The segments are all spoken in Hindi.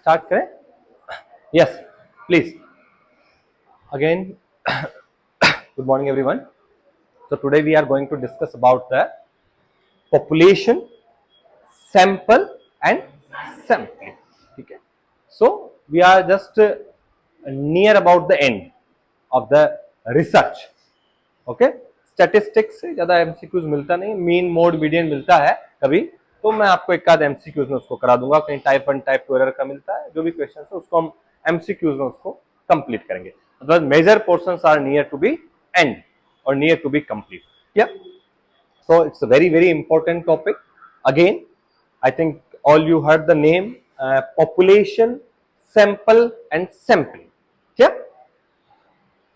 स्टार्ट करें? Yes please. Again, good morning everyone. So today we are going to discuss about the population, sample and sampling. ठीक है? So we are just near about the end of the research. Okay? Statistics से ज़्यादा MCQs मिलता नहीं, मीन मोड मीडियन मिलता है कभी, तो मैं आपको एक आध MCQs में उसको करा दूंगा. कहीं टाइप 1 टाइप 2 एरर का मिलता है, जो भी क्वेश्चन है उसको हम MCQs में उसको कंप्लीट करेंगे. Otherwise major portions are near to be end or near to be complete. Yeah. So it's a very important topic. Again, I think all you heard the name population, sample and sampling. Yeah.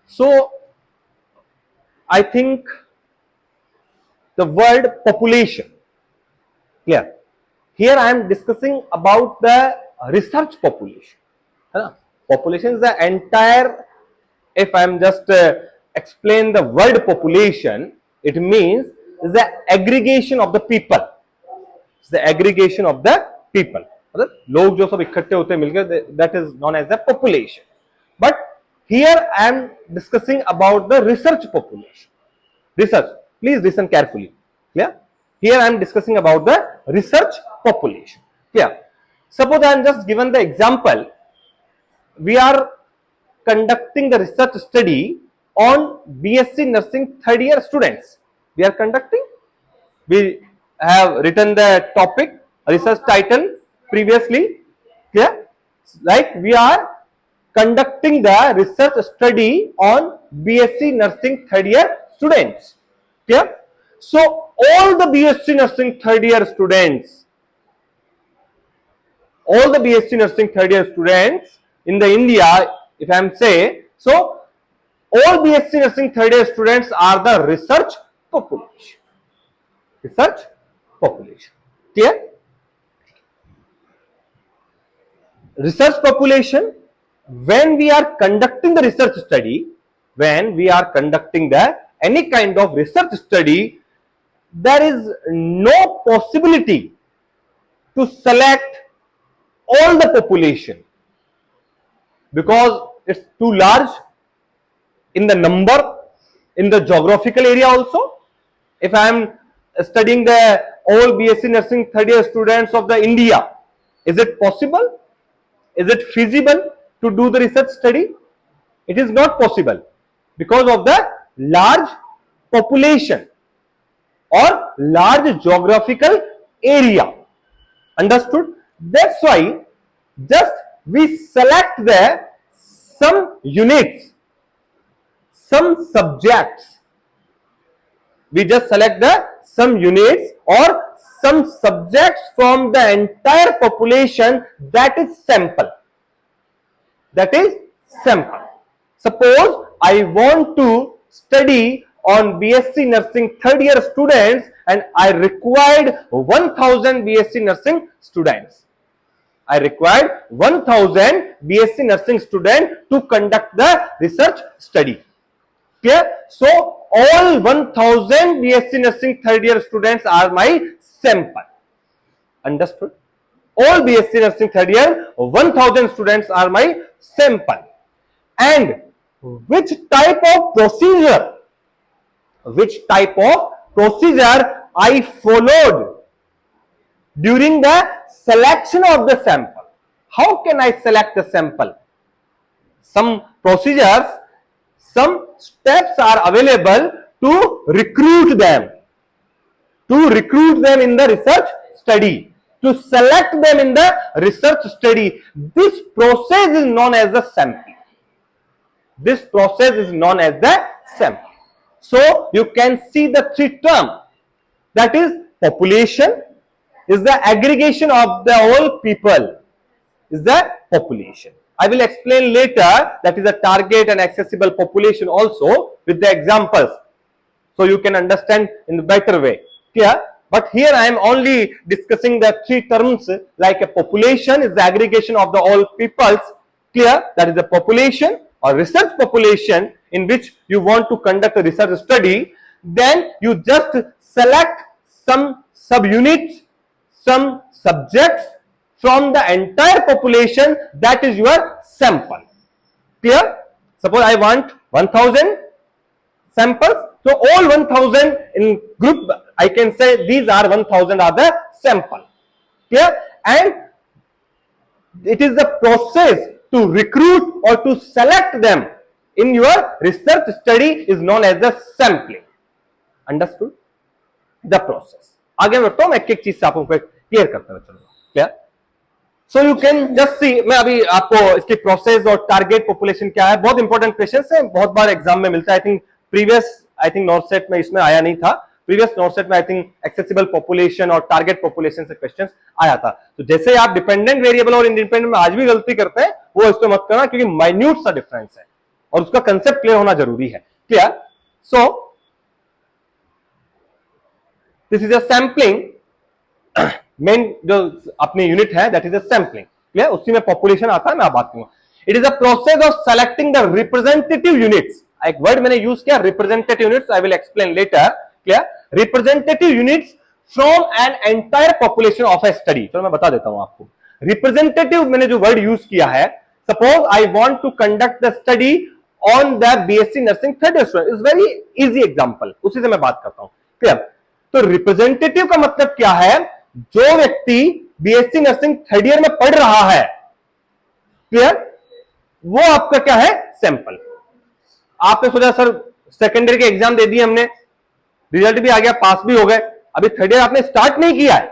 So I think the word population. Clear. Here I am discussing about the research population. Population is the entire. If I am just explain the word population, it means the aggregation of the people. It's the aggregation of the people. मतलब लोग जो सब इकट्ठे होते हैं मिलकर, that is known as the population. But here I am discussing about the research population. Research. Please listen carefully. Clear? Here I am discussing about the research population. Clear? Suppose I am just given the example. We are conducting the research study on BSc nursing third year students. We are conducting. We have written the topic, research title previously. Clear? Like we are conducting the research study on BSc nursing third year students. Clear? So all the BSc nursing third year students, in the India, if I am say, so all BSc nursing third year students are the research population. Research population. Clear? Research population, when we are conducting the research study, any kind of research study, there is no possibility to select all the population, because it's too large in the number, in the geographical area also. If I am studying the all BSc nursing third year students of the India, is it possible? Is it feasible to do the research study? It is not possible because of the large population or large geographical area. Understood? That's why just we select the some units, some subjects. We just select the some units or some subjects from the entire population, that is sample. That is sample. Suppose I want to study on BSc nursing third year students and I required 1000 BSc nursing students. I required 1000 BSc nursing students to conduct the research study. Clear? So all 1000 BSc nursing third year students are my sample. Understood? All BSc nursing third year 1000 students are my sample. And which type of procedure I followed during the selection of the sample? How can I select the sample? Some procedures, some steps are available to recruit them in the research study, to select them in the research study. This process is known as the sampling. So you can see the three terms. That is, population is the aggregation of the whole people, is the population. I will explain later that is a target and accessible population also with the examples, so you can understand in a better way. Clear? But here I am only discussing the three terms, like a population is the aggregation of the all peoples. Clear? That is the population or research population in which you want to conduct a research study. Then you just select some subunits, some subjects from the entire population, that is your sample. Clear? Suppose I want 1000 samples, so all 1000 in group, I can say these are 1000 are the sample. Clear? And it is the process to recruit or to select them in your research study is known as the sampling. Understood? The process. आगे बढ़ता हूं, मैं एक चीज से आपको क्लियर करता हुआ चलूंगा. क्या? So you can just see, मैं अभी आपको इसकी प्रोसेस और टारगेट पॉपुलेशन क्या है, बहुत इंपॉर्टेंट क्वेश्चन है, बहुत बार एग्जाम में मिलता है. I think previous north set में इसमें आया नहीं था. प्रीवियस नॉर्थ सेट में आई थिंक एक्सेसिबल पॉपुलेशन और टारगेट पॉपुलेशन से क्वेश्चंस आया था. तो जैसे आप डिपेंडेंट वेरिएबल और इंडिपेंडेंट में आज भी गलती करते हैं, वो इसमें मत करना, क्योंकि माइन्यूट सा डिफरेंस है और उसका कंसेप्ट क्लियर होना जरूरी है. Clear? So this is a sampling. Main जो अपनी यूनिट है that is a sampling. Clear? उसी में पॉपुलेशन आता है, मैं बात करूंगा. It is a process of selecting the representative units. एक वर्ड मैंने यूज किया, representative units. I will explain letter. Clear? Representative units from an entire population of A study. चलो मैं बता देता हूं आपको. रिप्रेजेंटेटिव मैंने जो वर्ड यूज किया है, suppose I want to conduct the study on the BSc nursing third year student. Is very easy example, उसी से मैं बात करता हूं. क्लियर? तो रिप्रेजेंटेटिव का मतलब क्या है? जो व्यक्ति बीएससी नर्सिंग थर्ड ईयर में पढ़ रहा है, क्लियर, वो आपका क्या है? सैंपल. आपने सोचा सर सेकेंड ईयर के एग्जाम दे दिए हमने, रिजल्ट भी आ गया, पास भी हो गए, अभी थर्ड ईयर आपने स्टार्ट नहीं किया है,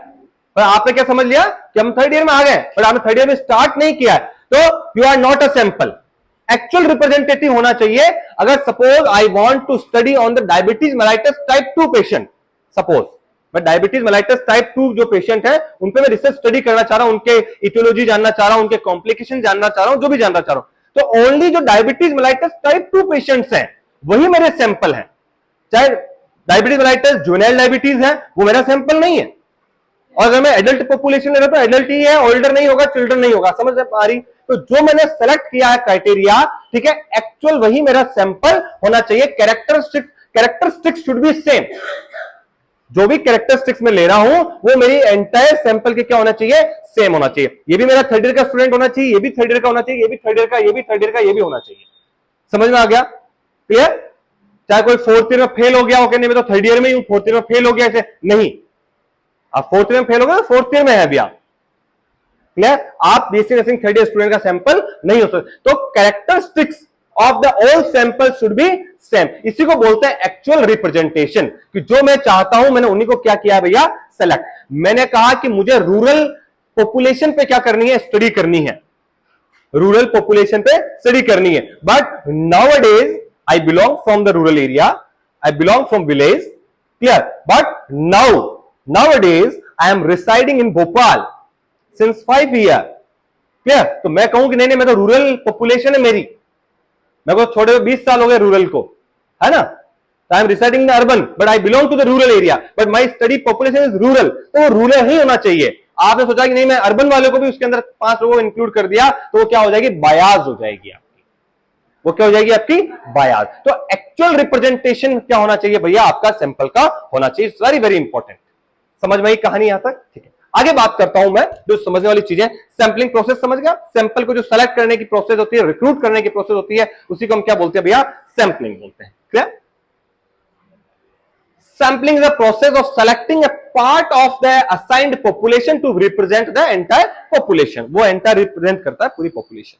पर आपने क्या समझ लिया कि हम थर्ड ईयर में आ गए, पर आपने थर्ड ईयर में स्टार्ट नहीं किया है, तो you are not a sample. Actual representative होना चाहिए. अगर suppose I want to study on the diabetes mellitus type 2 patient, suppose मैं डायबिटीज मेलाइटस टाइप 2 जो पेशेंट है उन पे मैं रिसर्च स्टडी करना चाह रहा हूं, उनके इटियोलॉजी जानना चाह रहा हूं, उनके कॉम्प्लिकेशन जानना चाह रहा हूं, जो भी जानना चाह रहा हूं, तो ओनली जो डायबिटीज मेलाइटस टाइप 2 पेशेंट्स हैं वही मेरे सैंपल हैं. चाहे डायबिटीज मेलाइटस जुवेनाइल डायबिटीज है, वो मेरा सैंपल नहीं है. और अगर मैं एडल्ट पॉपुलेशन ले रहा हूं तो एडल्ट ही है, ओल्डर नहीं होगा, चिल्ड्रन नहीं होगा. समझ आ रही? तो जो मैंने सेलेक्ट किया है क्राइटेरिया, ठीक है, एक्चुअल वही मेरा सैंपल होना चाहिए. Characteristics should be same. जो भी कैरेक्टरिस्टिक्स में ले रहा हूं वो मेरी एंटायर सैंपल के क्या होना चाहिए? सेम होना चाहिए. ये भी मेरा थर्ड ईयर का स्टूडेंट होना चाहिए, ये भी थर्ड ईयर का होना चाहिए, ये भी थर्ड ईयर का, ये भी थर्ड ईयर का, ये भी होना चाहिए. समझ में आ गया? क्लियर? चाहे कोई फोर्थ ईयर में फेल हो गया हो, कहने में तो थर्ड ईयर में ही हूं, फोर्थ ईयर में फेल हो गया, ऐसे नहीं. आप फोर्थ ईयर में फेल हो गए, फोर्थ ईयर में है अभी आप. क्लियर? आप BSc nursing third year student का सैंपल नहीं हो सकते. तो characteristics of the all sample should be same. इसी को बोलते हैं एक्चुअल रिप्रेजेंटेशन, कि जो मैं चाहता हूं मैंने उन्हीं को क्या किया भैया? सेलेक्ट. मैंने कहा कि मुझे रूरल पॉपुलेशन पे क्या करनी है? स्टडी करनी है. रूरल पॉपुलेशन पे स्टडी करनी है. But nowadays I belong from the rural area. I belong from village. Clear? But nowadays I am residing in Bhopal since 5 years. Clear? तो मैं कहूं कि नहीं मैं तो रूरल पॉपुलेशन है मेरी, मेरे को छोड़े 20 साल हो गए रूरल को, है ना? I am residing in the urban, but I belong to the rural area. But my study population is rural. तो वो रूरल ही होना चाहिए. आपने सोचा कि नहीं मैं अर्बन वालों को भी उसके अंदर 5 लोगों को इंक्लूड कर दिया, तो वो क्या हो जाएगी? बायाज हो जाएगी आपकी. वो क्या हो जाएगी आपकी? बायाज. तो एक्चुअल रिप्रेजेंटेशन क्या होना चाहिए भैया? आपका सैंपल का होना चाहिए. It's very very important. समझ में आई कहानी यहां तक? ठीक है, आगे बात करता हूं मैं. जो समझने वाली चीजें, सैंपलिंग प्रोसेस समझ गया. सैंपल को जो सेलेक्ट करने की प्रोसेस होती है, रिक्रूट करने की प्रोसेस होती है, उसी को हम क्या बोलते हैं भैया? सैंपलिंग बोलते हैं. Clear? Sampling is a process of selecting a part of the assigned population to represent the entire population. वो entire represent करता है पूरी population.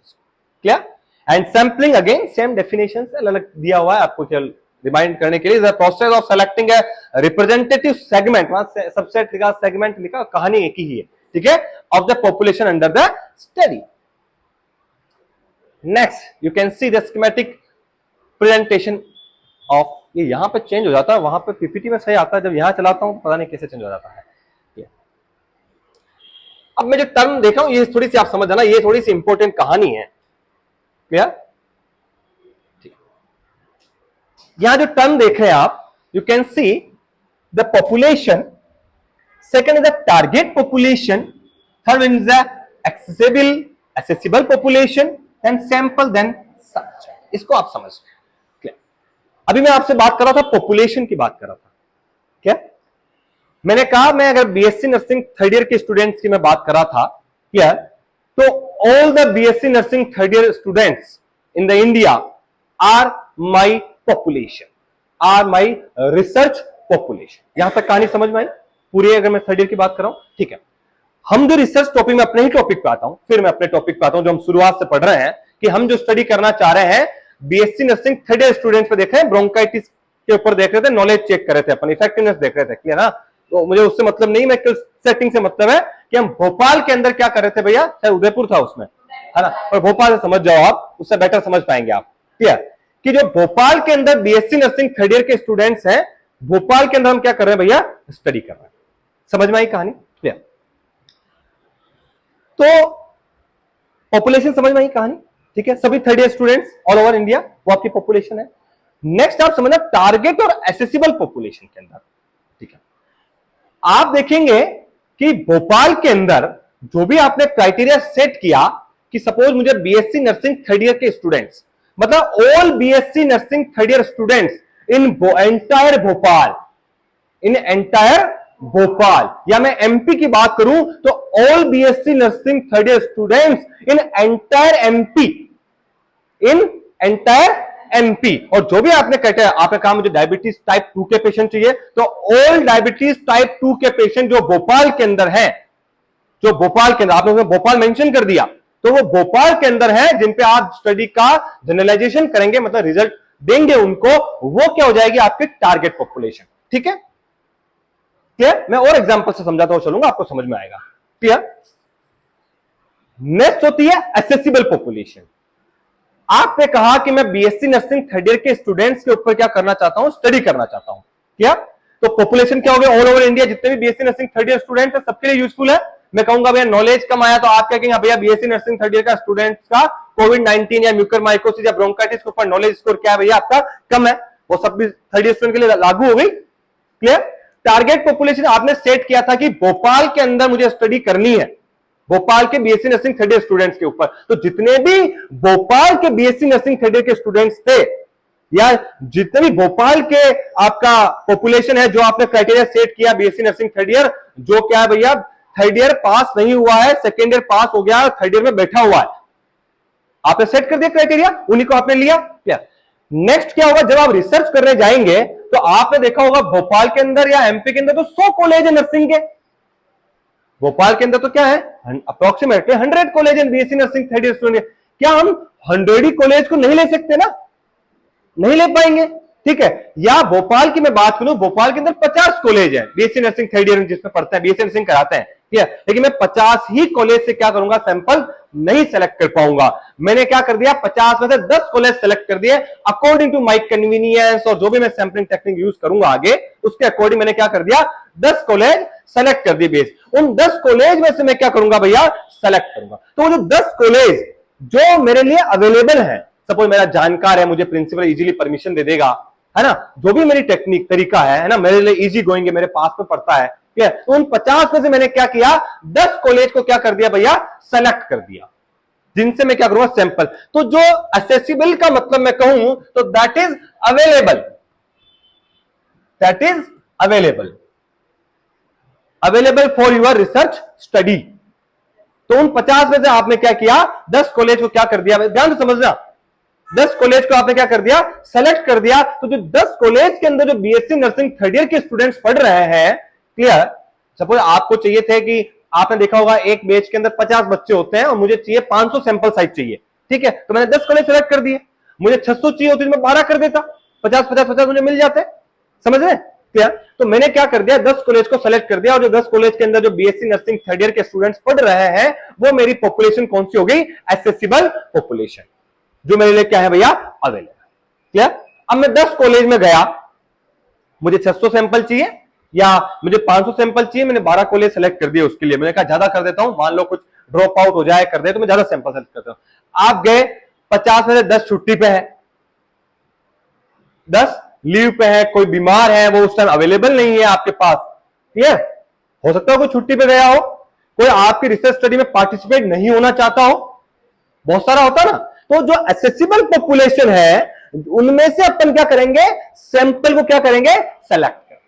Clear? And sampling again same definitions अलग दिया हुआ है आपको रिमाइंड करने के लिए. is a process of selecting a representative segment. वहां सबसेट लिखा, सेगमेंट लिखा, कहानी एक ही है. ठीक है? of the population under the study. Next, you can see the schematic presentation of. ये यहां पे चेंज हो जाता है, वहां पे पीपीटी में सही आता है, जब यहां चलाता हूं पता नहीं कैसे चेंज हो जाता है. अब मैं जो टर्म देखा हूं ये थोड़ी सी आप समझ जाना, ये थोड़ी सी इंपॉर्टेंट कहानी है. क्लियर? यहां जो टर्म देख रहे हैं आप, you can see the population, second is the target population, third is the accessible population, then sample, then subject. इसको आप समझ. अभी मैं आपसे बात कर रहा था, पॉपुलेशन की बात कर रहा था. क्या मैंने कहा? मैं अगर बीएससी नर्सिंग थर्ड ईयर के स्टूडेंट्स की मैं बात कर रहा था, क्लियर? तो all the BSc nursing third year students in the India are my population, are my research population. यहां तक कहानी समझ में आई पूरी? अगर मैं थर्ड ईयर की बात कर रहा हूं, ठीक है। हम जो रिसर्च टॉपिक में अपने ही टॉपिक पे आता हूं, फिर मैं अपने टॉपिक पे आता हूं जो हम शुरुआत से पढ़ रहे हैं, कि हम जो स्टडी करना चाह रहे हैं BSc nursing third year students पे देख रहे हैं, ब्रोंकाइटिस के ऊपर देख रहे थे, नॉलेज चेक कर रहे थे, अपन इफेक्टिवनेस देख रहे थे, क्लियर ना? तो मुझे उससे मतलब नहीं, मैं सेटिंग से मतलब है कि हम भोपाल के अंदर क्या कर रहे थे भैया, चाहे उदयपुर था उसमें, है ना? और भोपाल से समझ जाओ आप, उससे बेटर समझ पाएंगे आप, क्लियर? कि जो भोपाल के अंदर बीएससी नर्सिंग थर्ड ईयर के स्टूडेंट्स हैं, भोपाल के अंदर हम क्या कर रहे हैं भैया, स्टडी कर रहे हैं। समझ में आई कहानी? क्लियर? तो पॉपुलेशन समझ में आई कहानी, ठीक है? सभी third year students all over India, वो आपकी पॉपुलेशन है। नेक्स्ट आप समझना टारगेट और एसेसिबल पॉपुलेशन के अंदर, ठीक है? आप देखेंगे कि भोपाल के अंदर जो भी आपने क्राइटेरिया सेट किया कि सपोज मुझे बीएससी नर्सिंग थर्ड ईयर के स्टूडेंट्स, मतलब all BSc nursing third year students in entire Bhopal, in entire Bhopal, या मैं एमपी की बात करूं तो all BSc nursing third year students in entire MP, in entire MP. और जो भी आपने कहते हैं, आपने कहा मुझे डायबिटीज टाइप 2 के पेशेंट चाहिए, तो ऑल डायबिटीज टाइप 2 के पेशेंट जो भोपाल के अंदर है, जो भोपाल के अंदर, आपने भोपाल मेंशन कर दिया, तो वो भोपाल के अंदर है जिन पे आप स्टडी का जनरलाइजेशन करेंगे, मतलब रिजल्ट देंगे उनको, वो क्या हो जाएगी आपकी टारगेट पॉपुलेशन, ठीक है? क्लियर? मैं और एग्जांपल से समझाता हूं, चलूंगा, आपको समझ में आएगा। क्लियर? नेक्स्ट होती है एसेसिबल पॉपुलेशन। आपने कहा कि मैं बीएससी नर्सिंग थर्ड ईयर के स्टूडेंट्स के ऊपर क्या करना चाहता हूं, स्टडी करना चाहता हूं, क्या? तो पॉपुलेशन क्या हो गया, ऑल ओवर इंडिया जितने भी BSc nursing third year students है, सबके लिए यूजफुल है। मैं कहूंगा भैया नॉलेज कम आया, तो आप क्या कहेंगे, भैया बीएससी नर्सिंग थर्ड ईयर का स्टूडेंट्स का कोविड-19 या म्यूकरमाइकोसिस या ब्रोंकाइटिस के ऊपर नॉलेज स्कोर क्या है भैया आपका, कम है, वो सब भी थर्ड ईयर स्टूडेंट के लिए लागू हो गई। क्लियर? टारगेट पॉपुलेशन आपने सेट किया था कि भोपाल के अंदर मुझे स्टडी करनी है, भोपाल के BSc nursing third year students के ऊपर। तो जितने भी भोपाल के बीएससी नर्सिंग थर्ड ईयर के स्टूडेंट्स थे, या जितने भी भोपाल के आपका पॉपुलेशन है, जो आपने क्राइटेरिया सेट किया बीएससी नर्सिंग थर्ड ईयर, जो क्या है भैया, थर्ड ईयर पास नहीं हुआ है, सेकेंड ईयर पास हो गया, थर्ड ईयर में बैठा हुआ है, आपने सेट कर दिया क्राइटेरिया, उन्हीं को आपने लिया। क्या नेक्स्ट क्या होगा, जब आप रिसर्च करने जाएंगे तो आपने देखा होगा भोपाल के अंदर या एमपी के अंदर तो 100 कॉलेज है नर्सिंग के। भोपाल के अंदर तो क्या है, अप्रोक्सीमेटली 100 कॉलेज है BSc nursing third year student. क्या हम 100 ही कॉलेज को नहीं ले सकते ना? नहीं ले पाएंगे, ठीक है? या भोपाल की मैं बात करूं, भोपाल के अंदर 50 कॉलेज है बीएससी नर्सिंग थर्ड ईयर जिसमें पढ़ते हैं, बीएससी नर्सिंग कराते हैं, ठीक है? लेकिन मैं 50 ही कॉलेज से क्या करूंगा, सैंपल नहीं सेलेक्ट कर पाऊंगा। मैंने क्या कर दिया, 50 में से 10 कॉलेज सेलेक्ट कर दिए अकॉर्डिंग टू माई कन्वीनियंस, और जो भी मैं सैंपलिंग टेक्निक यूज करूंगा आगे, उसके अकॉर्डिंग मैंने क्या कर दिया, 10 कॉलेज सेलेक्ट कर दिए बेस। उन 10 कॉलेज में से मैं क्या करूंगा भैया, सेलेक्ट करूंगा। तो वो जो 10 कॉलेज जो मेरे लिए अवेलेबल है, सपोज मेरा जानकार है, मुझे प्रिंसिपल इजीली परमिशन दे देगा, है ना, जो भी मेरी टेक्निक तरीका है ना, मेरे लिए इजी गोइंग है, मेरे पास में पड़ता है, ठीक है? तो उन 50 में से मैंने क्या किया, 10 कॉलेज को क्या कर दिया भैया, सेलेक्ट कर दिया, जिनसे मैं क्या करूंगा, सैंपल। तो जो एक्सेसिबल का मतलब मैं कहूं तो that is available, that is available, available for your research study. तो उन 50 में से आपने क्या किया, 10 कॉलेज को क्या कर दिया, ध्यान से समझना, 10 कॉलेज को आपने क्या कर दिया, सेलेक्ट कर दिया। तो जो 10 कॉलेज के अंदर जो बीएससी नर्सिंग थर्ड ईयर के स्टूडेंट्स पढ़ रहे हैं, क्लियर? सपोज आपको चाहिए थे कि आपने देखा होगा एक बैच के अंदर 50 बच्चे होते हैं और मुझे चाहिए 500 सैंपल साइज चाहिए, ठीक है? तो मैंने 10 कॉलेज सेलेक्ट कर दिए। मुझे 600 चाहिए होती तो मैं 12 कर देता, 50-50-50 मुझे मिल जाते, समझ रहे? क्लियर? तो मैंने क्या कर दिया, 10 कॉलेज को सेलेक्ट कर दिया, और जो 10 कॉलेज के अंदर जो बीएससी नर्सिंग थर्ड ईयर के स्टूडेंट्स पढ़ रहे हैं, वो मेरी पॉपुलेशन कौन सी हो गई, एक्सेसिबल पॉपुलेशन, जो मेरे लिए क्या है भैया, अवेलेबल। क्लियर? अब मैं 10 कॉलेज में गया, मुझे 600 सैंपल चाहिए या मुझे 500 सैंपल चाहिए, मैंने 12 कॉलेज सेलेक्ट कर दिए उसके लिए। मैंने कहा ज्यादा कर देता हूं, मान लो कुछ ड्रॉप आउट हो जाए कर दे, तो मैं ज्यादा सैंपल सेलेक्ट करता हूं। आप गए, 50 में से 10 छुट्टी पे है, 10 लीव पे है, कोई बीमार है, वो उस टाइम अवेलेबल नहीं है आपके पास। क्लियर? हो सकता है कोई छुट्टी पे गया हो, कोई आपकी रिसर्च स्टडी में पार्टिसिपेट नहीं होना चाहता हो, बहुत सारा होता ना। तो जो एक्सेसिबल पॉपुलेशन है, उनमें से अपन क्या करेंगे, सैंपल को क्या करेंगे, सेलेक्ट करें।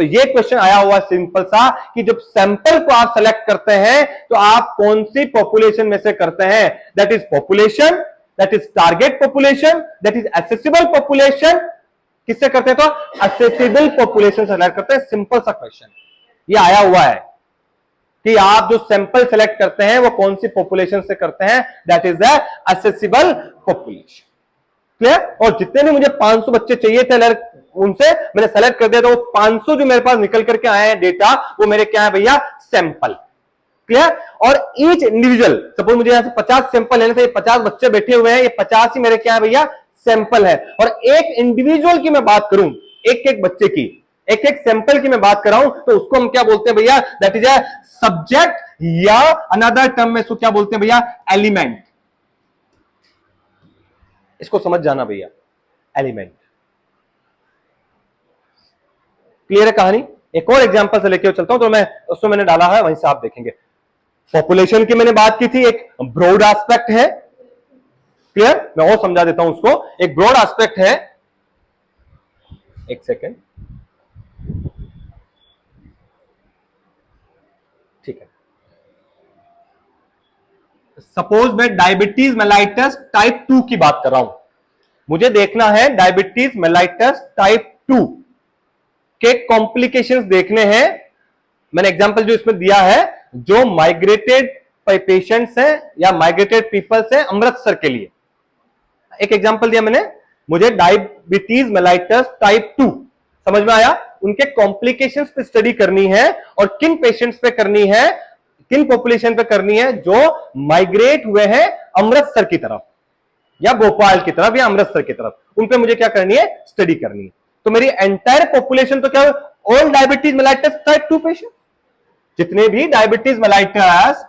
तो ये क्वेश्चन आया हुआ सिंपल सा कि जब सैंपल को आप सेलेक्ट करते हैं तो आप कौन सी पॉपुलेशन में से करते हैं, that is population, that is target population, that is accessible population. किससे करते हैं? तो एसेसिबल पॉपुलेशन सेलेक्ट करते हैं। सिंपल सा क्वेश्चन ये आया हुआ है कि आप जो सैंपल सेलेक्ट करते हैं वो कौन सी पॉपुलेशन से करते हैं, that is the accessible population. Clear? और जितने भी मुझे 500 बच्चे चाहिए थे उनसे मैंने सेलेक्ट कर दिया, तो 500 जो मेरे पास निकल करके आए हैं डेटा, वो मेरे क्या है भैया? सैंपल। क्लियर? और ईच इंडिविजुअल, सपोज मुझे यहां से 50 सैंपल लेने थे, 50 बच्चे बैठे हुए हैं, ये 50 ही मेरे क्या है भैया? सैंपल है। और एक इंडिविजुअल की मैं बात करूं, एक एक बच्चे की, एक एक सैंपल की मैं बात कर रहा हूं, तो उसको हम क्या बोलते हैं भैया? दैट इज अ सब्जेक्ट, या अनदर टर्म में इसको क्या बोलते हैं भैया? एलिमेंट। इसको समझ जाना भैया, एलिमेंट। क्लियर है कहानी? एक और एग्जांपल से लेके चलता हूं, तो मैं उसमें मैंने डाला है, वहीं से आप देखेंगे। पॉपुलेशन की मैंने बात की थी, एक ब्रॉड एस्पेक्ट है। क्लियर? मैं और समझा देता हूं उसको। एक ब्रॉड एस्पेक्ट है, एक सेकेंड, ठीक है। सपोज मैं डायबिटीज मेलाइटस टाइप 2 की बात कर रहा हूं, मुझे देखना है डायबिटीज मेलाइटस टाइप 2 के कॉम्प्लिकेशंस देखने हैं। मैंने एग्जांपल जो इसमें दिया है, जो माइग्रेटेड पेशेंट्स हैं या माइग्रेटेड पीपल्स हैं अमृतसर के लिए, एक एग्जांपल दिया मैंने, मुझे डायबिटीज मेलाइटस टाइप 2 समझ में आया, उनके कॉम्प्लिकेशंस पे स्टडी करनी है, और किन पेशेंट्स पे करनी है, किन पॉपुलेशन पे करनी है, जो माइग्रेट हुए हैं अमृतसर की तरफ या भोपाल की तरफ या अमृतसर की तरफ, उन पे मुझे क्या करनी है? स्टडी करनी है। तो मेरी एंटायर पॉपुलेशन तो क्या है? All diabetes mellitus type 2 patient, जितने भी डायबिटीज मेलाइटस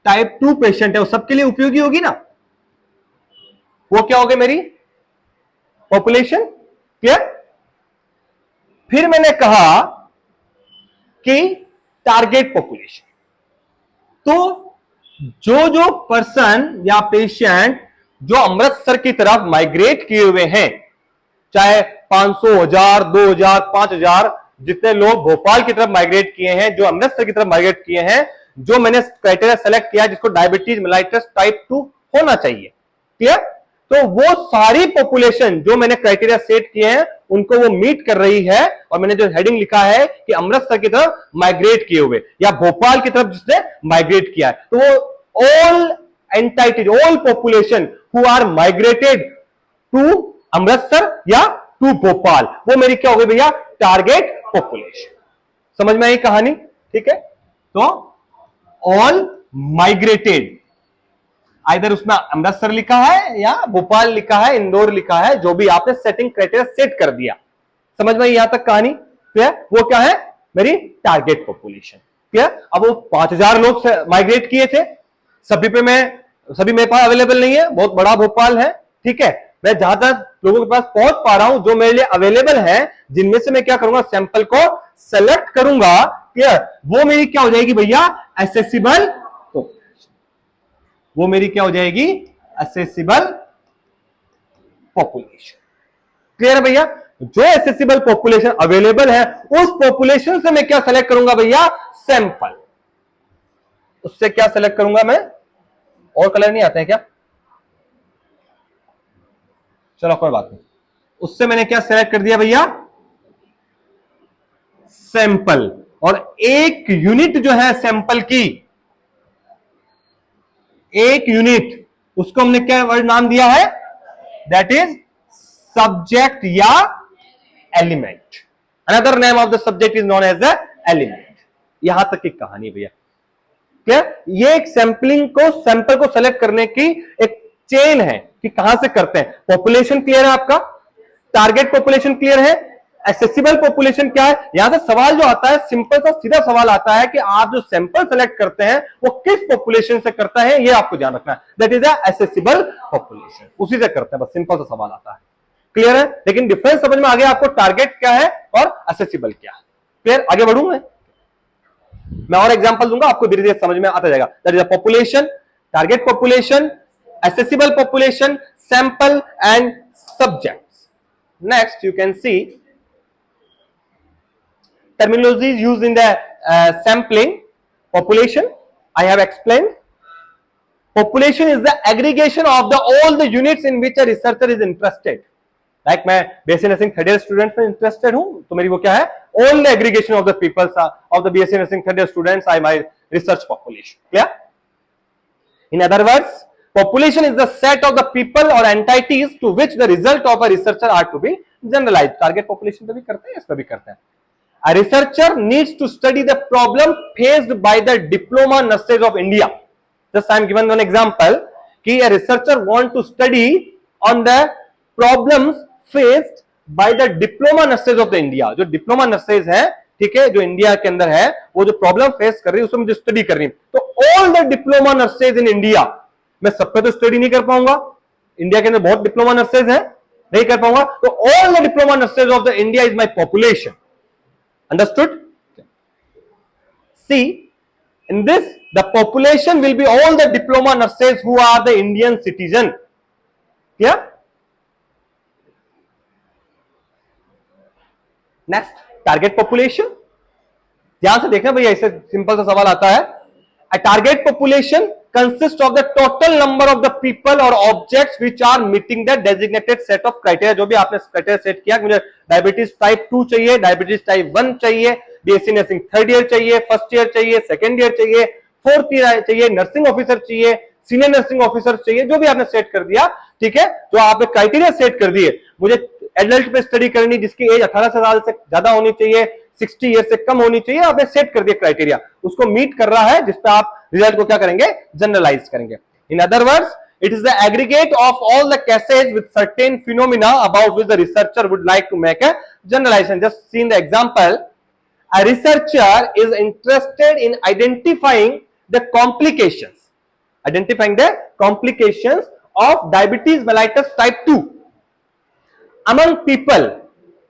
टाइप 2 पेशेंट है वो सबके लिए उपयोगी होगी ना, वो क्या होगी मेरी पॉपुलेशन। क्लियर? फिर मैंने कहा कि टारगेट पॉपुलेशन, तो जो जो पर्सन या पेशेंट जो अमृतसर की तरफ माइग्रेट किए हुए हैं, चाहे 500, 1000, 2000, 5000, जितने लोग भोपाल की तरफ माइग्रेट किए हैं, जो अमृतसर की तरफ माइग्रेट किए हैं, जो मैंने क्राइटेरिया सेलेक्ट किया जिसको डायबिटीज मेलाइटस टाइप 2 होना चाहिए। क्लियर? तो वो सारी पॉपुलेशन जो मैंने क्राइटेरिया सेट किए हैं उनको वो मीट कर रही है, और मैंने जो हेडिंग लिखा है कि अमृतसर की तरफ माइग्रेट किए हुए या भोपाल की तरफ जिसने माइग्रेट किया है, तो वो all entities, all population who are migrated to Amritsar या टू भोपाल, वो मेरी क्या हो गई भैया? Target population. समझ में आई कहानी? ठीक है। तो ऑल माइग्रेटेड, आइदर उसमें अमृतसर लिखा है या भोपाल लिखा है, इंदौर लिखा है, जो भी आपने सेटिंग क्राइटेरिया सेट कर दिया। समझ में यहां तक कहानी? क्लियर? वो क्या है? मेरी टारगेट पॉपुलेशन। क्लियर? अब वो 5000 लोग माइग्रेट किए थे, सभी मेरे पास अवेलेबल नहीं है, बहुत बड़ा भोपाल है। ठीक है, मैं जहां तक लोगों के पास पहुंच पा रहा हूं, जो मेरे लिए अवेलेबल है, जिनमें से मैं क्या करूंगा? सैंपल को सेलेक्ट करूंगा। क्लियर? वो मेरी क्या हो जाएगी भैया? Accessible population. वो मेरी क्या हो जाएगी? Accessible population. क्लियर है भैया? जो एसेसिबल पॉपुलेशन अवेलेबल है, उस पॉपुलेशन से मैं क्या सेलेक्ट करूंगा भैया? सैंपल। उससे क्या सेलेक्ट करूंगा मैं? और कलर नहीं आते हैं क्या? चलो कोई बात नहीं, उससे मैंने क्या सेलेक्ट कर दिया भैया? सैंपल। और एक यूनिट जो है सैंपल की, एक यूनिट, उसको हमने क्या वर्ड नाम दिया है? दैट इज सब्जेक्ट या element. Another name of the subject is known as the element. यहां तक की कहानी भैया। क्लियर? ये एक सैंपल को सेलेक्ट करने की एक चेन है कि कहां से करते हैं। पॉपुलेशन क्लियर है आपका? टारगेट पॉपुलेशन क्लियर है? एक्सेसिबल पॉपुलेशन क्या है? यहां से सवाल जो आता है, सिंपल सा सीधा सवाल आता है कि आप जो सैंपल सेलेक्ट करते हैं वो किस पॉपुलेशन से करता है, ये आपको ध्यान रखना है। दैट इज एक्सेसिबल पॉपुलेशन, उसी से करते हैं, बस सिंपल सा सवाल आता है। क्लियर है? लेकिन डिफरेंस समझ में आ गया आपको, टारगेट क्या है और एक्सेसिबल क्या है। क्लियर? आगे बढ़ूं मैं और एग्जांपल दूंगा, आपको धीरे धीरे समझ में आता जाएगा। That is population, target population, accessible population, sample and subjects. Next you can see terminologies used in the sampling. Population, I have explained. Population is the aggregation of all the units in which a researcher is interested. Like मैं BSc nursing third year student में इंटरेस्टेड हूं, तो मेरी वो क्या है, all the aggregation of the people of the BSc nursing third year students are my research population. Clear? In other words, population is the set of the people or entities to which the result of a researcher are to be generalized. Target population पे भी करते हैं, इस पे भी करते हैं. A researcher needs to study the problem faced by the diploma nurses of India. Just I am given one example कि a researcher want to study on the problems faced by the diploma nurses of the India. जो diploma nurses हैं, ठीक है, जो इंडिया के अंदर है, वो जो प्रॉब्लम फेस कर रही है उसको मुझे स्टडी करनी है. तो all the diploma nurses in India, मैं सबका तो स्टडी नहीं कर पाऊंगा, इंडिया के अंदर बहुत डिप्लोमा नर्सेज हैं, नहीं कर पाऊंगा. तो all the diploma nurses of the India is my population. Understood? See, in this the population will be all the diploma nurses who are the Indian citizen. क्या? Next, target population. ध्यान से देखना भैया, इससे सिंपल सा सवाल आता है. A target population consist of the total number of the people और objects which are meeting the designated set of criteria. जो भी आपने क्राइटेरिया सेट किया, मुझे डायबिटीज टाइप 2 चाहिए, डायबिटीज टाइप 1 चाहिए, बीएससी नर्सिंग थर्ड ईयर चाहिए, फर्स्ट ईयर चाहिए, सेकेंड ईयर चाहिए, फोर्थ ईयर चाहिए, नर्सिंग ऑफिसर चाहिए, सीनियर नर्सिंग ऑफिसर चाहिए, जो भी आपने सेट कर दिया, ठीक है, जो आपने क्राइटेरिया सेट कर दिए. मुझे एडल्ट पे स्टडी करनी जिसकी एज 18 साल से ज्यादा होनी चाहिए, 60 ईयर से कम होनी चाहिए, आपने सेट कर दिया क्राइटेरिया, उसको मीट कर रहा है, जिस पे आप रिजल्ट को क्या करेंगे, जनरलाइज करेंगे. In other words, it is the aggregate of all the cases with certain phenomena about which the researcher would like to make a generalization. Just see in the example, a researcher is interested in identifying the complications of diabetes mellitus type 2 among people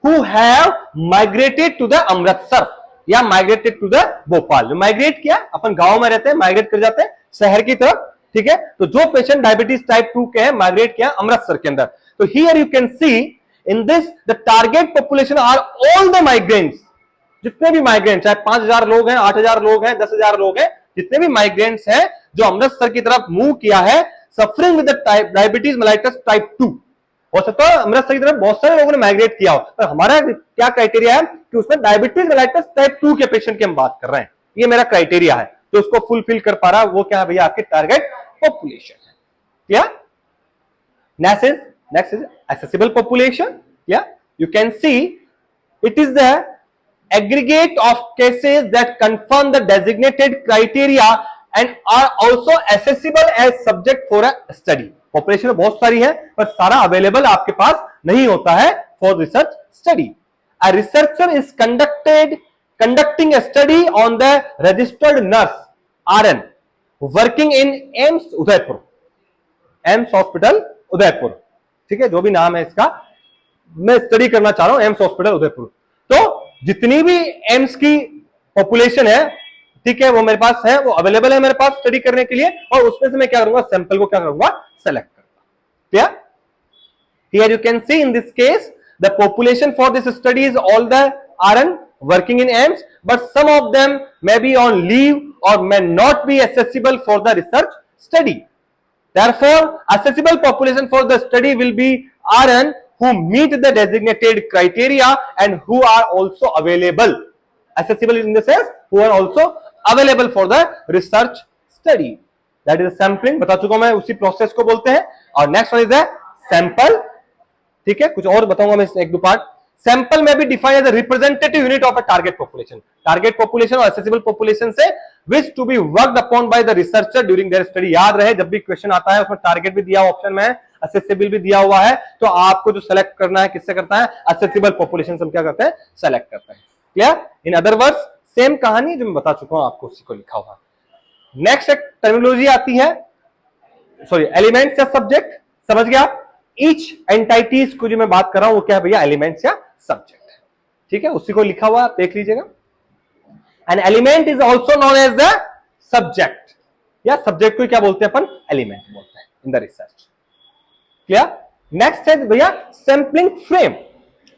who have migrated to the Amritsar या migrated to the Bhopal. Migrate किया, अपन गांव में रहते हैं, माइग्रेट कर जाते हैं शहर की तरफ, ठीक है. तो जो पेशेंट डायबिटीज टाइप 2 के हैं, माइग्रेट किया अमृतसर के अंदर. तो here you can see in this the target population are all the migrants. जितने भी माइग्रेंट्स, चाहे 5000 लोग हैं, 8000 लोग हैं, 10000 लोग हैं, जितने भी माइग्रेंट्स हैं जो अमृतसर की तरफ मूव किया है, suffering with diabetes mellitus type 2. हो सकता है अमृतसर की तरफ बहुत सारे लोगों ने माइग्रेट किया हो, पर हमारा क्या क्राइटेरिया है कि उसमें डायबिटीज मेलाइटस टाइप 2 के पेशेंट की हम बात कर रहे हैं. ये मेरा क्राइटेरिया है, तो उसको फुलफिल कर पा रहा, वो क्या है भैया, आपके टारगेट पॉपुलेशन है. क्या? Next is accessible population. Yeah, you can see it is the aggregate of cases that confirm the designated criteria and are also accessible as subject for a study. Population बहुत सारी है, पर सारा अवेलेबल आपके पास नहीं होता है for research study. A researcher is conducting a study on the registered nurse RN working in AIIMS Udaipur, AIIMS hospital Udaipur, ठीक है, जो भी नाम है इसका, मैं स्टडी करना चाह रहा हूं एम्स हॉस्पिटल उदयपुर. तो जितनी भी एम्स की पॉपुलेशन है, ठीक है, वो मेरे पास है, वो अवेलेबल है मेरे पास स्टडी करने के लिए, और उसमें से मैं क्या करूंगा, सैंपल को क्या करूंगा, सेलेक्ट करूंगा. Clear? Here you can see in this case the population for this study is all the RN working in AIIMS, but some of them may be on leave or may not be accessible for the research study. Therefore, accessible population for the study will be RN who meet the designated criteria and who are also available. Accessible in the sense who are also available for the research study. That is sampling. बता चुका मैं, उसी प्रोसेस को बोलते हैं. और next one is the sample. ठीक है, कुछ और बताऊंगा मैं एक दो पार्ट. सैंपल में भी define as a representative unit of a target population. Target population और एक्सेसिबल पॉपुलेशन से which to be worked upon by the researcher during their study. याद रहे, जब भी क्वेश्चन आता है उसमें टारगेट भी दिया ऑप्शन में है, एक्सेसिबल भी दिया हुआ है, तो आपको जो सेलेक्ट करना है किससे करता है, एक्सेसिबल पॉपुलेशन से हम क्या करते हैं, सेलेक्ट करते हैं. Clear? In other words same कहानी जो मैं बता चुका हूं आपको, उसी को लिखा हुआ. नेक्स्ट एक टर्मिनोलॉजी आती है, सॉरी, एलिमेंट्स या सब्जेक्ट. समझ गया? ईच एंटाइटीज को जो मैं बात कर रहा हूं वो क्या है भैया, एलिमेंट्स या सब्जेक्ट है. ठीक है, उसी को लिखा हुआ देख लीजिएगा. An element is also known as the subject, या सब्जेक्ट को क्या बोलते हैं अपन, एलिमेंट बोलते हैं in the research. Clear? Next है भैया सैंपलिंग फ्रेम.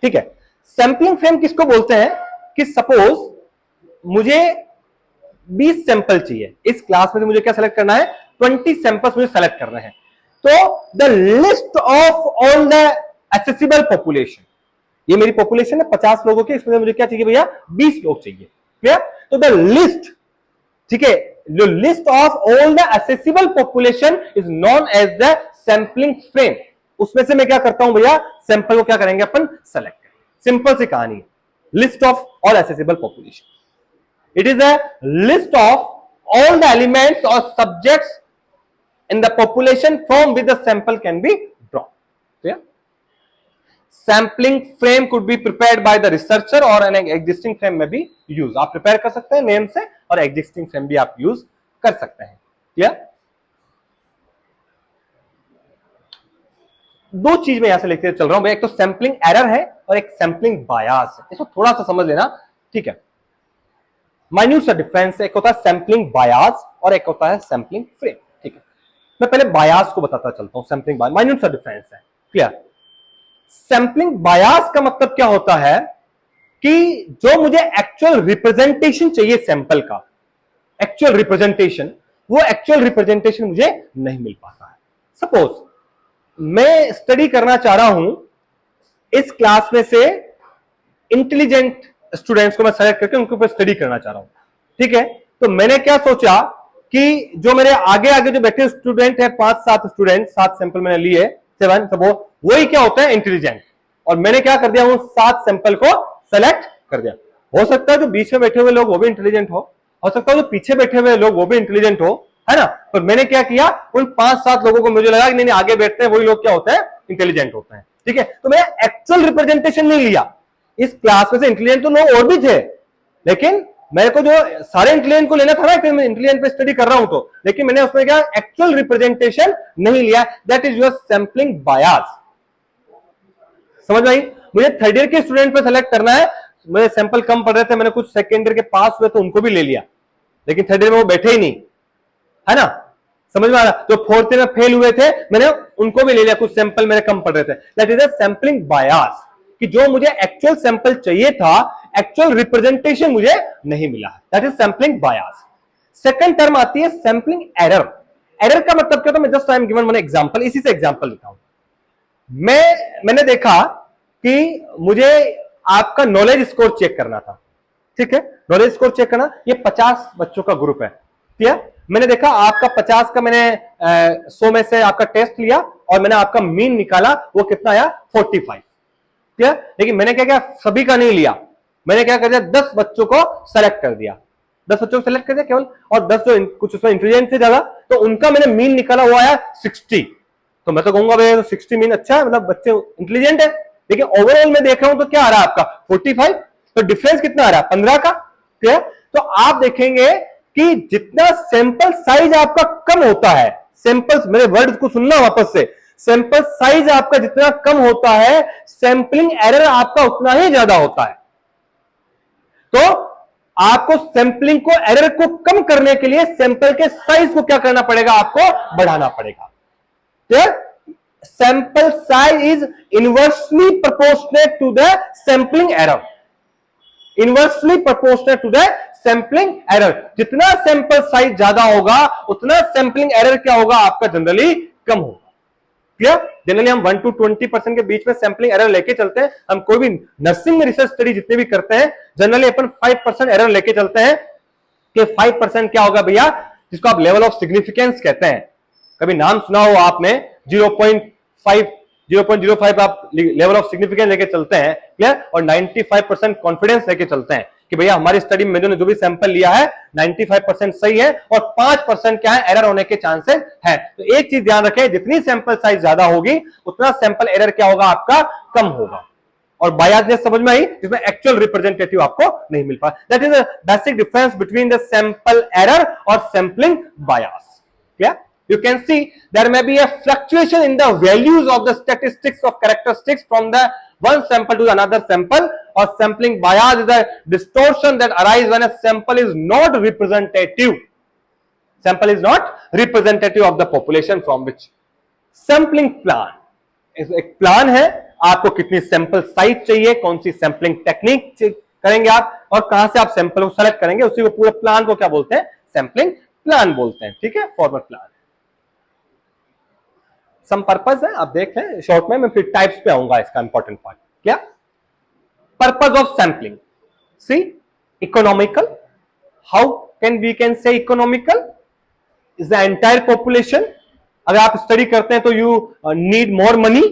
ठीक है, सैंपलिंग फ्रेम किसको बोलते हैं कि सपोज मुझे 20 सैंपल चाहिए, इस क्लास में से मुझे क्या सेलेक्ट करना है, 20 सैंपल्स मुझे सेलेक्ट करने हैं। तो the list of all the accessible population, ये मेरी पॉपुलेशन है 50 लोगों की, इसमें मुझे क्या चाहिए भैया, 20 लोग चाहिए। क्लियर? तो द लिस्ट, ठीक है, जो list of all the accessible population is known as the sampling frame. उसमें से मैं क्या करता हूं भैया, सैंपल को क्या करेंगे अपन, सेलेक्ट करेंगे। सिंपल सी कहानी है, list of all accessible population, it is a list of all the elements और subjects in the population from which the sample can be drawn. Clear? Sampling frame could be prepared by the researcher और एन एग्जिस्टिंग फ्रेम में भी यूज, आप प्रिपेयर कर सकते हैं नेम से, और एग्जिस्टिंग फ्रेम भी आप यूज कर सकते हैं। क्लियर? दो चीज में यहां से लेकर चल रहा हूं भैया, एक तो सैंपलिंग एरर है और एक सैंपलिंग बायस है, इसको थोड़ा सा समझ लेना। ठीक है, माइन्यूट सा डिफरेंस है, एक होता है सैंपलिंग बायस और एक होता है सैंपलिंग फ्रेम। ठीक है, मैं पहले बायस को बताता चलता हूं, सैंपलिंग बायस, माइन्यूट सा डिफरेंस है। क्लियर? सैंपलिंग बायस का मतलब क्या होता है कि जो मुझे एक्चुअल रिप्रेजेंटेशन चाहिए सैंपल का, एक्चुअल रिप्रेजेंटेशन, वो एक्चुअल रिप्रेजेंटेशन मुझे नहीं मिल पाता है। सपोज मैं स्टडी करना चाह रहा हूं, इस क्लास में से इंटेलिजेंट स्टूडेंट्स को मैं सेलेक्ट करके उनके ऊपर स्टडी करना चाह रहा हूं। ठीक है, तो मैंने क्या सोचा कि जो मेरे आगे आगे जो बैठे स्टूडेंट है, 5-7 स्टूडेंट, 7 सैंपल मैंने लिए, 7 सपोज, वही क्या होता है, इंटेलिजेंट। और मैंने क्या कर दिया, उन 7 सैंपल को सेलेक्ट कर दिया। हो सकता है जो बीच में बैठे हुए लोग वो भी इंटेलिजेंट हो सकता है जो पीछे बैठे हुए लोग वो भी इंटेलिजेंट हो, है ना। पर मैंने क्या किया, उन 5-7 लोगों को मुझे लगा कि नहीं आगे बैठते हैं वही लोग क्या होते हैं, इंटेलिजेंट होते हैं। ठीक है, तो मैंने एक्चुअल रिप्रेजेंटेशन नहीं लिया, इस क्लास में से इंटेलिजेंट तो लोग और भी थे, लेकिन मेरे को जो सारे इंटेलिजेंट को लेना था ना, कि मैं इंटेलिजेंट पे स्टडी कर रहा हूं तो, लेकिन मैंने उसमें क्या एक्चुअल रिप्रेजेंटेशन नहीं लिया। दैट इज योर सैंपलिंग बायस। समझ में आई? मुझे थर्ड ईयर के स्टूडेंट पे सेलेक्ट करना है, मेरे सैंपल कम पड़ रहे थे, मैंने कुछ सेकेंड ईयर के पास हुए तो उनको भी ले लिया, लेकिन थर्ड ईयर में वो बैठे ही नहीं, है ना। समझ में आ रहा? जो फोर्थ ईयर में फेल हुए थे मैंने उनको भी ले लिया, कुछ सैंपल मेरे कम पड़ रहे थे। दैट इज अ सैंपलिंग बायस, कि जो मुझे एक्चुअल सैंपल चाहिए था, एक्चुअल रिप्रेजेंटेशन मुझे नहीं मिला। That is sampling bias. Second term आती है सैंपलिंग एरर। एरर का मतलब क्या होता है, मैं just I am given one example, इसी से एग्जांपल लिखा हूं। मैंने देखा कि मुझे आपका नॉलेज स्कोर चेक करना था। ठीक है, नॉलेज स्कोर चेक करना, ये 50 बच्चों का ग्रुप है। ठीक है, मैंने देखा आपका 50 का, मैंने 100 में से आपका टेस्ट लिया और मैंने आपका मीन निकाला, वो कितना आया, 45। ठीक है, लेकिन मैंने क्या किया, सभी का नहीं लिया, मैंने क्या कर दिया, 10 बच्चों को सेलेक्ट कर दिया, 10 बच्चों को सेलेक्ट कर दिया केवल, और 10 जो कुछ उसमें इंटेलिजेंट थे ज्यादा, तो उनका मैंने मीन निकाला, वो आया 60। तो मैं तो कहूंगा भाई 60 मीन अच्छा है, मतलब बच्चे इंटेलिजेंट है। लेकिन ओवरऑल में देख रहा हूं तो क्या आ रहा है आपका 45, तो डिफरेंस कितना आ रहा है, 15 का। ठीक है, तो आप देखेंगे कि जितना सैंपल साइज आपका कम होता है, सैंपल्स, मेरे वर्ड्स को सुनना वापस से, सैंपल साइज आपका जितना कम होता है, सैंपलिंग एरर आपका उतना ही ज्यादा होता है। तो आपको सैंपलिंग को, एरर को कम करने के लिए सैंपल के साइज को क्या करना पड़ेगा, आपको बढ़ाना पड़ेगा। Sample size is inversely proportionate to the sampling error, inversely proportionate to the sampling error. जितना सैंपल साइज ज्यादा होगा उतना सैंपलिंग एरर क्या होगा, आपका जनरली कम होगा। क्लियर? जनरली हम 1 to 20% के बीच में सैंपलिंग एरर लेके चलते हैं। हम कोई भी नर्सिंग में रिसर्च स्टडी जितने भी करते हैं, जनरली अपन 5% एरर लेके चलते हैं, कि 5% क्या होगा भैया, जिसको आप लेवल ऑफ सिग्निफिकेंस कहते हैं। कभी नाम सुना हो आपने, 0.05 आप लेवल ऑफ सिग्निफिकेंस लेके चलते हैं। क्लियर? और 95% कॉन्फिडेंस लेके चलते हैं कि भैया हमारी स्टडी में जो भी सैंपल लिया है 95% सही है, और 5% क्या है, एरर होने के चांसेस है। तो एक चीज ध्यान रखें, जितनी सैंपल साइज ज्यादा होगी उतना सैंपल एरर क्या होगा, आपका कम होगा। और बायसनेस समझ में आई, जिसमें एक्चुअल रिप्रेजेंटेटिव आपको नहीं मिल पाया। That is the basic difference between the sample error और sampling bias. Clear? You can see there may be a fluctuation in the values of the statistics of characteristics from the one sample to another sample, or sampling bias is a distortion that arises when a sample is not representative. Sample is not representative of the population from which. Sampling plan एक प्लान है, आपको कितनी सैंपल साइज चाहिए, कौन सी सैंपलिंग टेक्निक करेंगे आप, और कहां से आप सैंपल को सेलेक्ट करेंगे, उसी को पूरे प्लान को क्या बोलते हैं, सैंपलिंग प्लान बोलते हैं। ठीक है, फॉर्मल प्लान। सम पर्पस है, आप देख लें शॉर्ट में, मैं फिर टाइप्स पे आऊंगा, इसका इंपॉर्टेंट पार्ट क्या, purpose of sampling. See, economical, how can we can say economical, is the entire population. अगर आप स्टडी करते हैं तो you need more money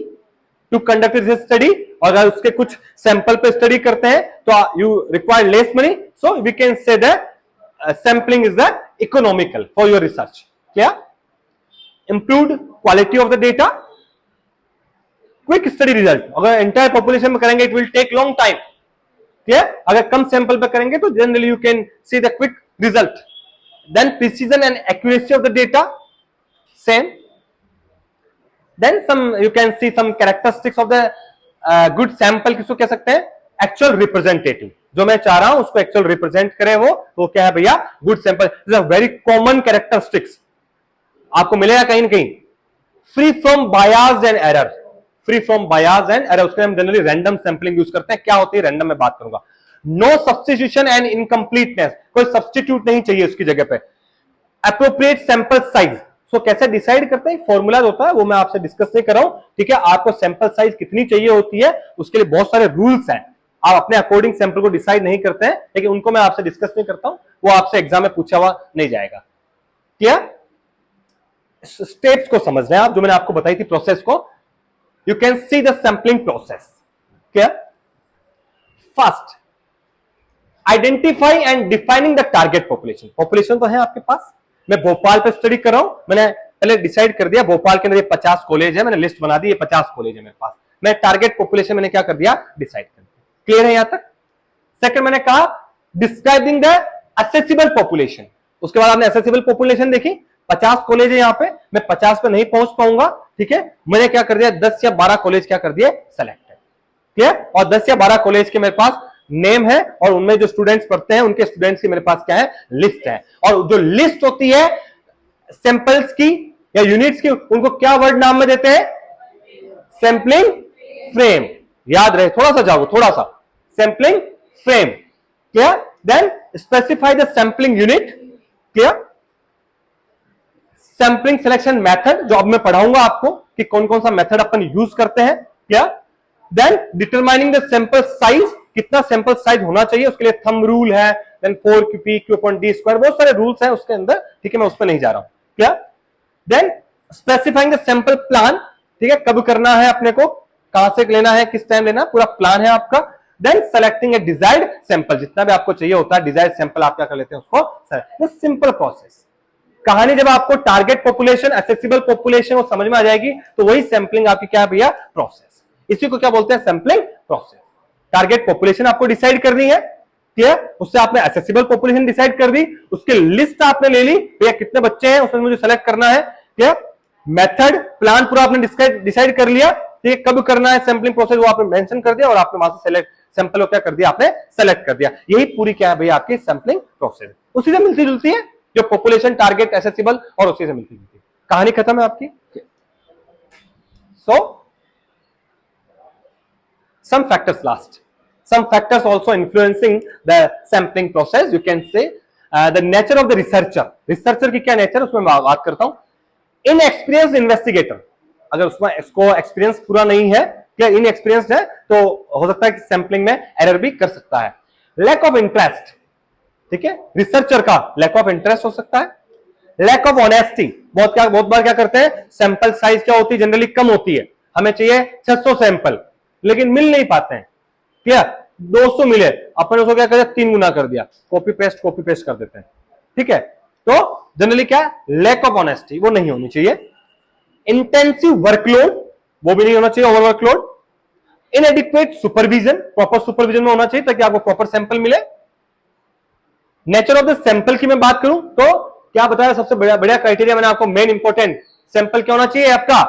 to conduct this study, और अगर उसके कुछ सैंपल पे स्टडी करते हैं तो you require less money, so we can say that sampling is the economical for your research. क्या, improved quality of the data, quick study result. अगर एंटायर पॉपुलेशन में करेंगे it will take long time. Clear, अगर कम सैंपल पे करेंगे तो generally you can see the quick result. Then precision and accuracy of the data, same. Then you can see some characteristics of the good sample, किसको कह सकते हैं, एक्चुअल रिप्रेजेंटेटिव। जो मैं चाह रहा हूं उसको एक्चुअल रिप्रेजेंट करे वो क्या है भैया, good sample. This are very common characteristics, आपको मिलेगा कहीं ना कहीं। Free from bias and error, free from bias and error, उसके हम जनरली रैंडम सैंपलिंग यूज करते हैं। क्या होती है रैंडम में बात करूंगा। नो सब्स्टिट्यूशन एंड इनकम्प्लीटनेस, कोई सब्स्टिट्यूट नहीं चाहिए उसकी जगह पे। एप्रोप्रिएट सैंपल साइज, सो कैसे डिसाइड करते हैं, फॉर्मूला होता है, वो मैं आपसे डिस्कस नहीं कर रहा हूं। ठीक है, आपको सैंपल साइज कितनी चाहिए होती है उसके लिए बहुत सारे रूल्स हैं। आप अपने अकॉर्डिंग सैंपल को डिसाइड नहीं करते हैं, लेकिन उनको मैं आपसे डिस्कस नहीं करता हूं, वो आपसे एग्जाम में पूछा हुआ नहीं जाएगा। क्या स्टेप्स को समझ रहे हैं आप, जो मैंने आपको बताई थी प्रोसेस को। You can see the sampling process. क्या, first identify and defining the target population. Population तो है आपके पास, मैं भोपाल पे स्टडी कर रहा हूं, मैंने पहले डिसाइड कर दिया भोपाल के अंदर ये 50 कॉलेज है, मैंने लिस्ट बना दी, ये 50 कॉलेज है मेरे पास। मैं टारगेट पॉपुलेशन मैंने क्या कर दिया, डिसाइड कर दिया। क्लियर है यहां तक। सेकंड मैंने कहा डिस्क्राइबिंग द एक्सेसिबल पॉपुलेशन। उसके बाद आपने एक्सेसिबल पॉपुलेशन देखी, 50 कॉलेज है यहां पे, मैं 50 पे नहीं पहुंच पाऊंगा। ठीक है, मैंने क्या कर दिया, 10 या 12 कॉलेज क्या कर दिए, सेलेक्ट है। ठीक है, और 10 या 12 कॉलेज के मेरे पास नेम है, और उनमें जो स्टूडेंट्स पढ़ते हैं उनके स्टूडेंट्स की मेरे पास क्या है, लिस्ट है। और जो लिस्ट होती है सैंपल्स की या यूनिट्स की, उनको क्या वर्ड नाम में देते हैं, सैंपलिंग फ्रेम। याद रहे, थोड़ा सा जाओ, थोड़ा सा, sampling frame. Clear, then specify the sampling unit. Clear, sampling selection method, जो अब मैं पढ़ाऊंगा आपको कि कौन कौन सा मेथड अपन यूज करते हैं। Clear, then determining the sample size, कितना सैंपल साइज होना चाहिए, उसके लिए थंब रूल है, देन 4qp q/d स्क्वायर, बहुत सारे रूल्स हैं उसके अंदर। ठीक है, मैं उस पर नहीं जा रहा हूं। क्या, then specifying the sample plan. ठीक है, कब करना है अपने को, कहां से लेना है, किस टाइम लेना, पूरा प्लान है आपका। देन सेलेक्टिंग ए डिजायर्ड सैंपल, जितना भी आपको चाहिए होता है डिजायर्ड सैंपल आप क्या कर लेते हैं उसको। Simple process. कहानी जब आपको टारगेट पॉपुलेशन, एक्सेसिबल पॉपुलेशन वो समझ में आ जाएगी, तो वही सैंपलिंग आपकी क्या है भैया, प्रोसेस। इसी को क्या बोलते हैं, सैंपलिंग प्रोसेस। टारगेट पॉपुलेशन आपको डिसाइड करनी है, क्लियर, उससे आपने एक्सेसिबल पॉपुलेशन डिसाइड कर दी, उसकी लिस्ट आपने ले ली, भैया कितने बच्चे हैं उसमें मुझे सेलेक्ट करना है। क्लियर, मेथड प्लान पूरा आपने डिसाइड कर लिया। ठीक है, कब करना है सैंपलिंग प्रोसेस वो आपने मेंशन कर दिया, और आपने वहां से सेलेक्ट सैंपल को क्या कर दिया, आपने सेलेक्ट कर दिया। यही पूरी क्या है भैया आपकी सैंपलिंग प्रोसेस। उसी से मिलती जुलती है, जो पॉपुलेशन, टारगेट, एक्सेसिबल, और उसी से मिलती जुलती है। कहानी खत्म है आपकी। सो some factors last, some factors also influencing the sampling process. You can say the nature of the researcher की क्या नेचर, उसमें मैं बात करता हूं। inexperienced investigator, अगर उसमें इसको एक्सपीरियंस पूरा नहीं है, क्या इनएक्सपीरियंस्ड है, तो हो सकता है कि सैंपलिंग में एरर भी कर सकता है। लैक ऑफ इंटरेस्ट, ठीक है, रिसर्चर का लैक ऑफ इंटरेस्ट हो सकता है। लैक ऑफ ऑनेस्टी, बहुत बार क्या करते हैं, सैंपल साइज क्या होती है, जनरली कम होती है, हमें चाहिए 600 सैंपल, लेकिन मिल नहीं पाते हैं। क्या 200 मिले, अपन उसको क्या कर दिया, 3 गुना कर दिया, कॉपी पेस्ट कर देते हैं। ठीक है, तो जनरली क्या, लैक ऑफ ऑनेस्टी, वो नहीं होनी चाहिए। इंटेंसिव वर्कलोड, वो भी नहीं होना चाहिए, over workload. इनएडिक्वेट supervision, proper supervision में होना चाहिए ताकि आपको प्रॉपर सैंपल मिले। नेचर ऑफ द सैंपल की मैं बात करूं तो क्या बताया, सबसे बढ़िया क्राइटेरिया मैंने आपको, मेन इंपॉर्टेंट सैंपल क्या होना चाहिए आपका,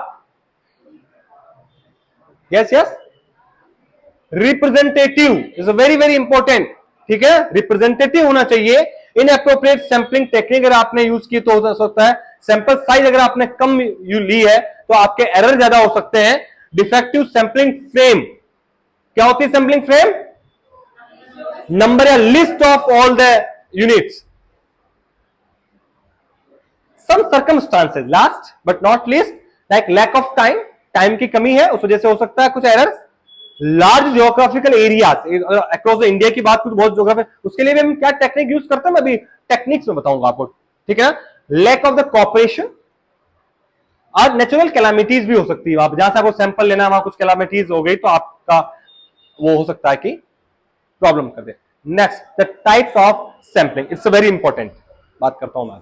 yes representative is very important. ठीक है, रिप्रेजेंटेटिव होना चाहिए। इनएप्रोप्रिएट सैंपलिंग टेक्निक अगर आपने यूज की तो हो सकता है, सैंपल साइज अगर आपने कम ली है तो आपके एरर ज्यादा हो सकते हैं। डिफेक्टिव सैंपलिंग फ्रेम, क्या होती है सैंपलिंग फ्रेम, नंबर या list of all the units. Some circumstances last but not least, like lack of time, time की कमी है उस वजह से हो सकता है कुछ errors. Large geographical areas across the India की बात, कुछ बहुत जियोग्राफी, उसके लिए भी हम क्या टेक्निक यूज करते हैं मैं अभी टेक्निक्स में बताऊंगा आपको, ठीक है ना. लैक ऑफ द कॉपरेशन और नेचुरल कैलामिटीज भी हो सकती है. आप जहां से आपको सैंपल लेना है वहां कुछ कैलामिटीज हो गई तो आपका वो हो सकता है कि प्रॉब्लम कर दे. Next the types of sampling, it's very important, बात करता हूं मैं.